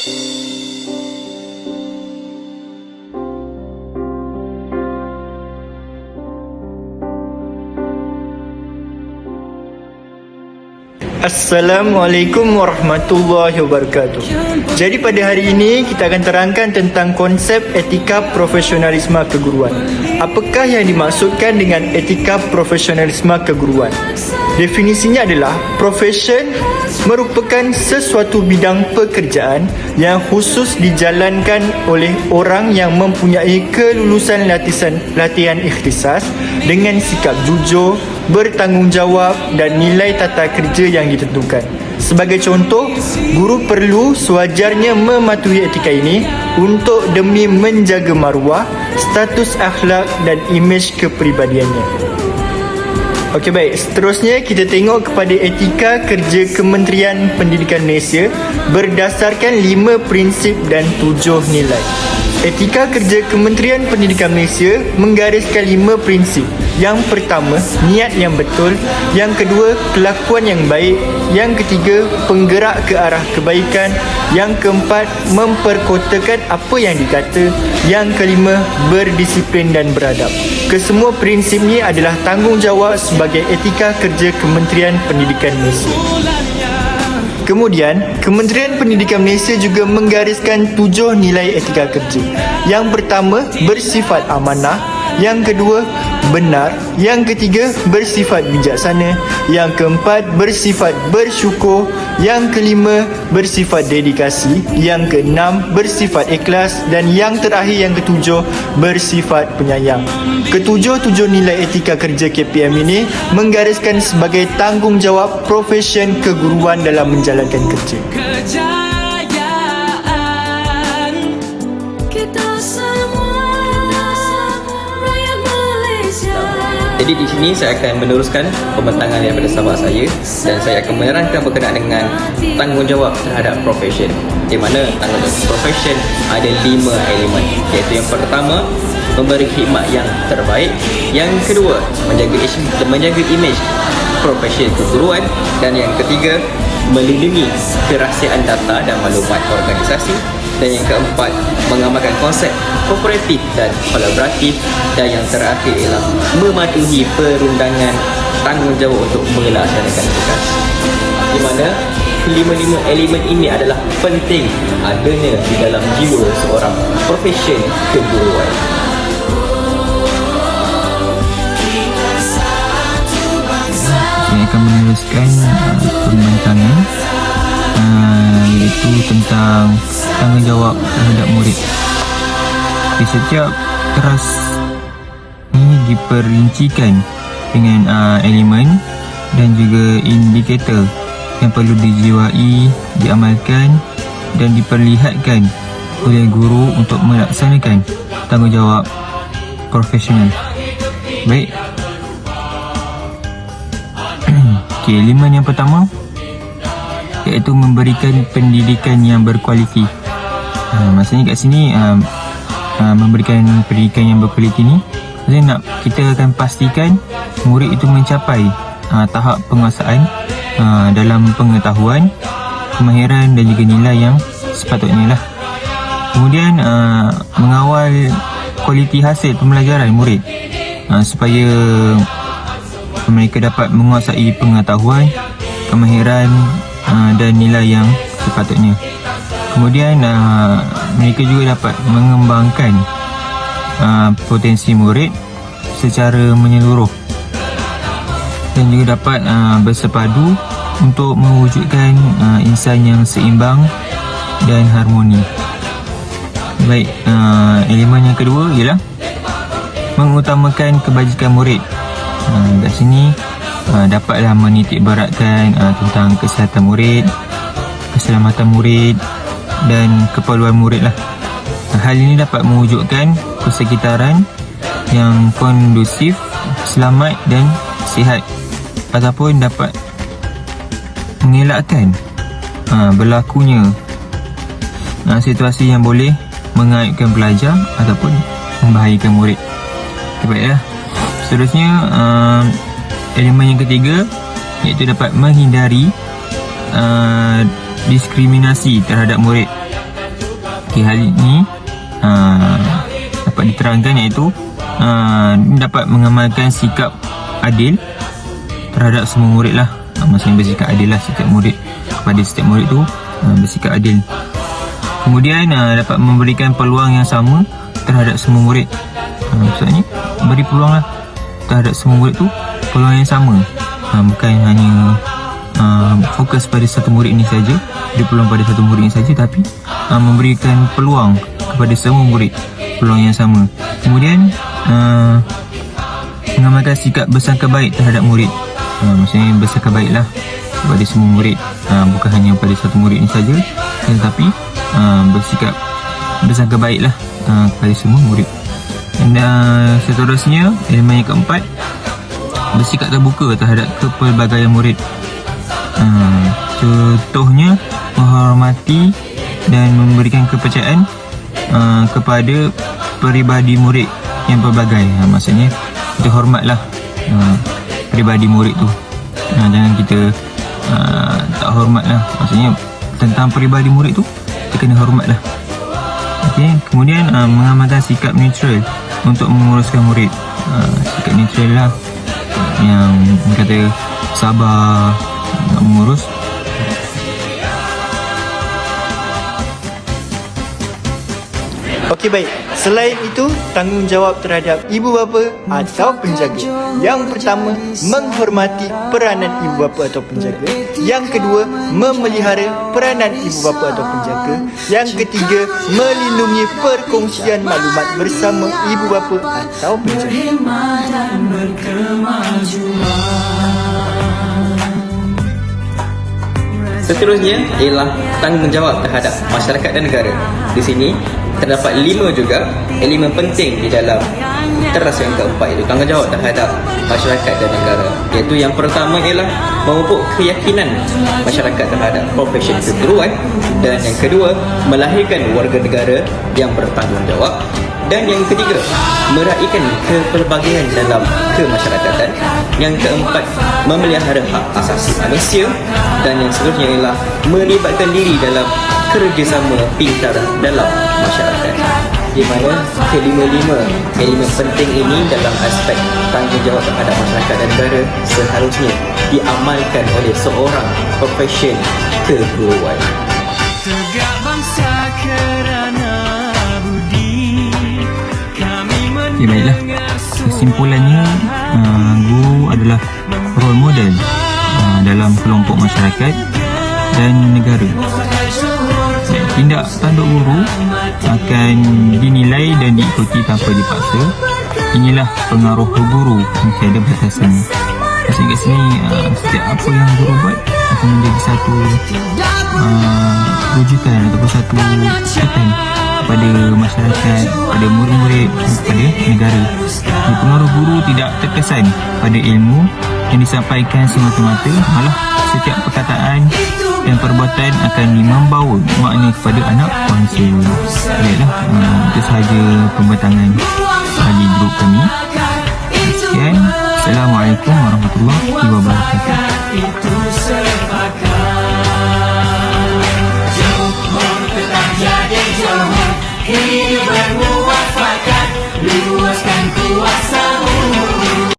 Assalamualaikum warahmatullahi wabarakatuh. Jadi pada hari ini kita akan terangkan tentang konsep etika profesionalisme keguruan. Apakah yang dimaksudkan dengan etika profesionalisme keguruan? Definisinya adalah profession merupakan sesuatu bidang pekerjaan yang khusus dijalankan oleh orang yang mempunyai kelulusan latihan ikhtisas dengan sikap jujur, bertanggungjawab dan nilai tata kerja yang ditentukan. Sebagai contoh, guru perlu sewajarnya mematuhi etika ini untuk demi menjaga maruah, status akhlak dan imej kepribadiannya. Okey, baik, seterusnya kita tengok kepada etika kerja Kementerian Pendidikan Malaysia berdasarkan 5 prinsip dan 7 nilai. Etika kerja Kementerian Pendidikan Malaysia menggariskan 5 prinsip. Yang pertama, niat yang betul. Yang kedua, kelakuan yang baik. Yang ketiga, penggerak ke arah kebaikan. Yang keempat, memperkotakan apa yang dikata. Yang kelima, berdisiplin dan beradab. Kesemua prinsip ni adalah tanggungjawab sebagai etika kerja Kementerian Pendidikan Malaysia. Kemudian, Kementerian Pendidikan Malaysia juga menggariskan 7 nilai etika kerja. Yang pertama, bersifat amanah. Yang kedua, benar. Yang ketiga, bersifat bijaksana. Yang keempat, bersifat bersyukur. Yang kelima, bersifat dedikasi. Yang keenam, bersifat ikhlas. Dan yang terakhir, yang ketujuh, bersifat penyayang. Ketujuh nilai etika kerja KPM ini menggariskan sebagai tanggungjawab profesion keguruan dalam menjalankan kerja. Jadi di sini saya akan meneruskan pembentangan daripada sahabat saya dan saya akan menerangkan berkenaan dengan tanggungjawab terhadap profession. Di mana tanggungjawab profession ada 5 elemen, iaitu yang pertama, memberi khidmat yang terbaik. Yang kedua, menjaga imej profession keguruan. Dan yang ketiga, melindungi kerahsiaan data dan maklumat organisasi. Dan yang keempat, mengamalkan konsep kooperatif dan kolaboratif. Dan yang terakhir ialah mematuhi perundangan tanggungjawab untuk melaksanakan tugas. Di mana kelima-lima elemen ini adalah penting adanya di dalam jiwa seorang profesion keguruan. Saya akan meneruskan pembentangan iaitu tentang tanggungjawab terhadap murid. Setiap kelas ini diperincikan dengan elemen dan juga indikator yang perlu dijiwai, diamalkan dan diperlihatkan oleh guru untuk melaksanakan tanggungjawab profesional. Baik. Okey, elemen yang pertama iaitu memberikan pendidikan yang berkualiti. Maksudnya kat sini memberikan pendidikan yang berkualiti ni, maksudnya kita akan pastikan murid itu mencapai tahap penguasaan dalam pengetahuan, kemahiran dan juga nilai yang sepatutnya lah. Kemudian mengawal kualiti hasil pembelajaran murid supaya mereka dapat menguasai pengetahuan, kemahiran dan nilai yang sepatutnya. Kemudian mereka juga dapat mengembangkan potensi murid secara menyeluruh dan juga dapat bersepadu untuk mewujudkan insan yang seimbang dan harmoni. Baik, elemen yang kedua ialah mengutamakan kebajikan murid. Kat sini dapatlah menitik beratkan tentang kesihatan murid, keselamatan murid dan keperluan murid lah. Hal ini dapat mewujudkan persekitaran yang kondusif, selamat dan sihat, ataupun dapat mengelakkan berlakunya situasi yang boleh mengaibkan pelajar ataupun membahayakan murid. Baiklah, seterusnya elemen yang ketiga iaitu dapat menghindari diskriminasi terhadap murid. Okay, hal ini dapat diterangkan iaitu dapat mengamalkan sikap adil terhadap semua murid lah. Maksudnya bersikap adil lah, sikap murid kepada setiap murid tu bersikap adil. Kemudian dapat memberikan peluang yang sama terhadap semua murid. Maksudnya beri peluang lah terhadap semua murid tu, peluang yang sama. Bukan hanya fokus pada satu murid ni saja, beri peluang pada satu murid ni saja, tapi memberikan peluang kepada semua murid, peluang yang sama. Kemudian mengamalkan sikap bersangka baik terhadap murid. Maksudnya bersangka baiklah kepada semua murid, bukan hanya pada satu murid ni saja, tetapi bersikap bersangka baiklah kepada semua murid. Dan seterusnya, elemen yang keempat, bersikap terbuka terhadap kepelbagaian murid. Contohnya menghormati dan memberikan kepercayaan kepada peribadi murid yang pelbagai. Maksudnya kita hormatlah peribadi murid tu. Jangan kita tak hormatlah. Maksudnya tentang peribadi murid tu kita kena hormatlah. Okey, kemudian mengamalkan sikap neutral untuk menguruskan murid. Sikap neutral lah, yang kata sabar nak mengurus. Okey, baik. Selain itu, tanggungjawab terhadap ibu bapa atau penjaga. Yang pertama, menghormati peranan ibu bapa atau penjaga. Yang kedua, memelihara peranan ibu bapa atau penjaga. Yang ketiga, melindungi perkongsian maklumat bersama ibu bapa atau penjaga. Seterusnya ialah tanggungjawab terhadap masyarakat dan negara. Di sini terdapat 5 juga elemen penting di dalam terasa yang keempat, itu tanggungjawab terhadap masyarakat dan negara. Iaitu yang pertama ialah memupuk keyakinan masyarakat terhadap profesi keguruan, dan yang kedua melahirkan warga negara yang bertanggungjawab, dan yang ketiga meraihkan kepelbagaian dalam kemasyarakatan, yang keempat memelihara hak asasi manusia, dan yang seterusnya ialah melibatkan diri dalam kerjasama pintar dalam masyarakat. Di mana kelima-lima elemen penting ini dalam aspek tanggungjawab terhadap masyarakat dan negara seharusnya diamalkan oleh seorang profesion keguruan. Tegak bangsa kerana budi kami Baiklah, kesimpulannya guru adalah role model dalam kelompok masyarakat dan negara. Tindak tanduk guru akan dinilai dan diikuti tanpa dipaksa. Inilah pengaruh guru yang tiada batasan. Sehingga sini setiap apa yang guru buat akan menjadi satu rujukan ataupun satu catatan kepada masyarakat, pada murid-murid, kepada negara. Pengaruh guru tidak terkesan pada ilmu yang disampaikan semata-mata, malah setiap perkataan dan perbuatan akan membawa makna kepada anak bangsa. Baiklah, itu sahaja pembentangan bagi grup kami. Sekian, Assalamualaikum warahmatullahi wabarakatuh. Hidup bermuafakat, luaskan kuasa-Mu.